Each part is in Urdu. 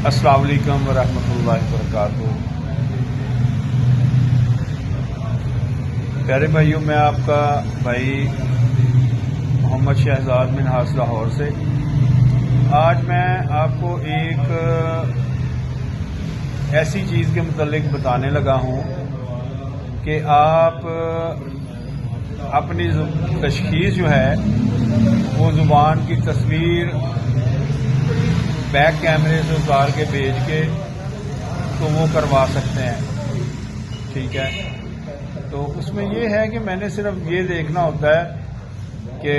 السلام علیکم ورحمۃ اللہ وبرکاتہ۔ پیارے بھائیوں، میں آپ کا بھائی محمد شہزاد منہاس لاہور سے آج میں آپ کو ایک ایسی چیز کے متعلق بتانے لگا ہوں کہ آپ اپنی تشخیص جو ہے وہ زبان کی تصویر بیک کیمرے سے اتار کے بھیج کے تو وہ کروا سکتے ہیں، ٹھیک ہے۔ تو اس میں یہ ہے کہ میں نے صرف یہ دیکھنا ہوتا ہے کہ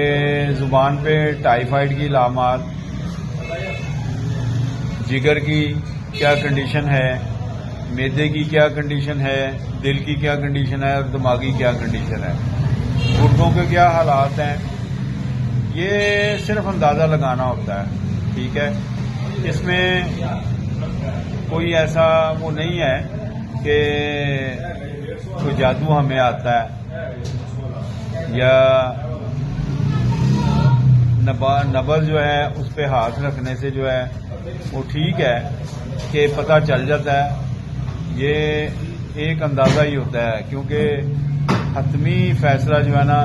زبان پہ ٹائیفائڈ کی علامات، جگر کی کیا کنڈیشن ہے، معدے کی کیا کنڈیشن ہے، دل کی کیا کنڈیشن ہے اور دماغی کیا کنڈیشن ہے، گردوں کے کیا حالات ہیں، یہ صرف اندازہ لگانا ہوتا ہے، ٹھیک ہے۔ اس میں کوئی ایسا وہ نہیں ہے کہ کوئی جادو ہمیں آتا ہے یا نبض جو ہے اس پہ ہاتھ رکھنے سے جو ہے وہ ٹھیک ہے کہ پتہ چل جاتا ہے۔ یہ ایک اندازہ ہی ہوتا ہے، کیونکہ حتمی فیصلہ جو ہے نا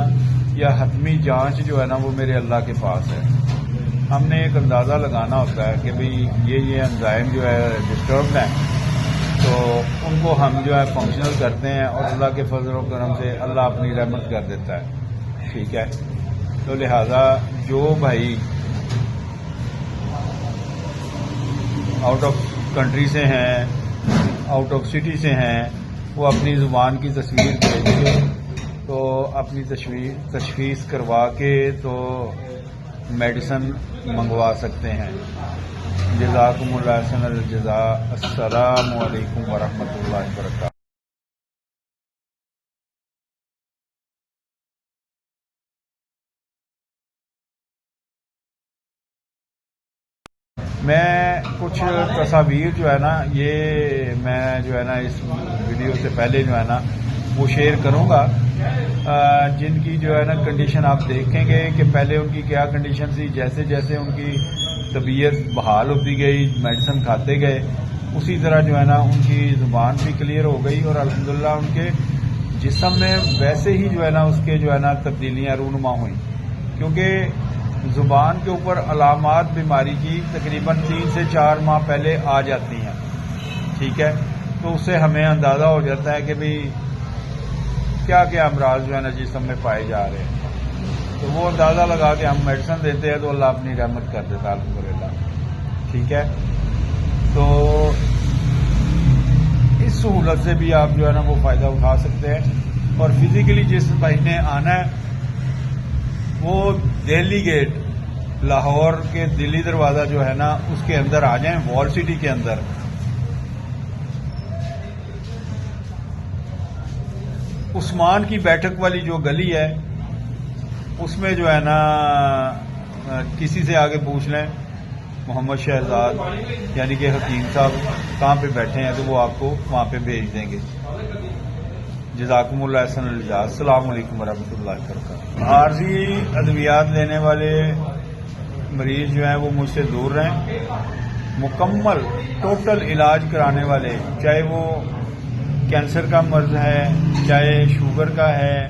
یا حتمی جانچ جو ہے نا وہ میرے اللہ کے پاس ہے۔ ہم نے ایک اندازہ لگانا ہوتا ہے کہ بھئی یہ انزائم جو ہے ڈسٹربڈ ہیں، تو ان کو ہم جو ہے فنکشنل کرتے ہیں اور اللہ کے فضل و کرم سے اللہ اپنی رحمت کر دیتا ہے، ٹھیک ہے۔ تو لہذا جو بھائی آؤٹ آف کنٹری سے ہیں، آؤٹ آف سٹی سے ہیں، وہ اپنی زبان کی تصویر بھیج کے تو اپنی تشخیص کروا کے تو میڈیسن منگوا سکتے ہیں۔ جزاکم اللہ احسن الجزاء۔ السلام علیکم ورحمۃ اللہ وبرکاتہ۔ میں کچھ تصاویر جو ہے نا یہ میں جو ہے نا اس ویڈیو سے پہلے جو ہے نا وہ شیئر کروں گا، جن کی جو ہے نا کنڈیشن آپ دیکھیں گے کہ پہلے ان کی کیا کنڈیشن تھی، جیسے جیسے ان کی طبیعت بحال ہوتی گئی، میڈیسن کھاتے گئے، اسی طرح جو ہے نا ان کی زبان بھی کلیئر ہو گئی اور الحمدللہ ان کے جسم میں ویسے ہی جو ہے نا اس کے جو ہے نا تبدیلیاں رونما ہوئیں، کیونکہ زبان کے اوپر علامات بیماری کی تقریباً 3 سے 4 ماہ پہلے آ جاتی ہیں، ٹھیک ہے۔ تو اس سے ہمیں اندازہ ہو جاتا ہے کہ بھئی کیا کیا امراض جو ہے نا جسم میں پائے جا رہے ہیں، تو وہ اندازہ لگا کے ہم میڈیسن دیتے ہیں تو اللہ اپنی رحمت کر دیتا ہے الحمدللہ، ٹھیک ہے۔ تو اس سہولت سے بھی آپ جو ہے نا وہ فائدہ اٹھا سکتے ہیں، اور فزیکلی جس بھائی نے آنا ہے وہ دہلی گیٹ لاہور کے دلی دروازہ جو ہے نا اس کے اندر آ جائیں، وال سٹی کے اندر عثمان کی بیٹھک والی جو گلی ہے اس میں جو ہے نا کسی سے آگے پوچھ لیں محمد شہزاد یعنی کہ حکیم صاحب کہاں پہ بیٹھے ہیں تو وہ آپ کو وہاں پہ بھیج دیں گے۔ جزاکم اللہ احسن الجزاء۔ السلام علیکم ورحمۃ اللہ وبرکاتہ۔ عارضی ادویات لینے والے مریض جو ہیں وہ مجھ سے دور رہیں، مکمل ٹوٹل علاج کرانے والے، چاہے وہ کینسر کا مرض ہے، چاہے شوگر کا ہے،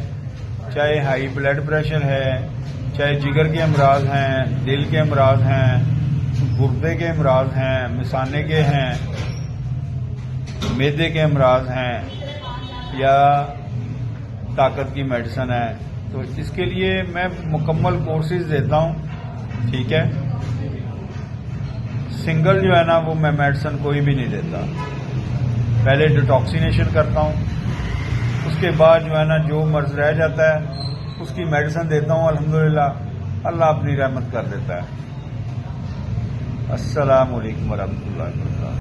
چاہے ہائی بلڈ پریشر ہے، چاہے جگر کے امراض ہیں، دل کے امراض ہیں، گردے کے امراض ہیں، مثانے کے ہیں، معدے کے امراض ہیں یا طاقت کی میڈیسن ہے، تو اس کے لیے میں مکمل کورسز دیتا ہوں، ٹھیک ہے۔ سنگل جو ہے نا وہ میں میڈیسن کوئی بھی نہیں دیتا، پہلے ڈیٹاکسینیشن کرتا ہوں، اس کے بعد جو ہے نا جو مرض رہ جاتا ہے اس کی میڈیسن دیتا ہوں، الحمدللہ اللہ اپنی رحمت کر دیتا ہے۔ السلام علیکم ورحمۃ اللہ وبرکاتہ۔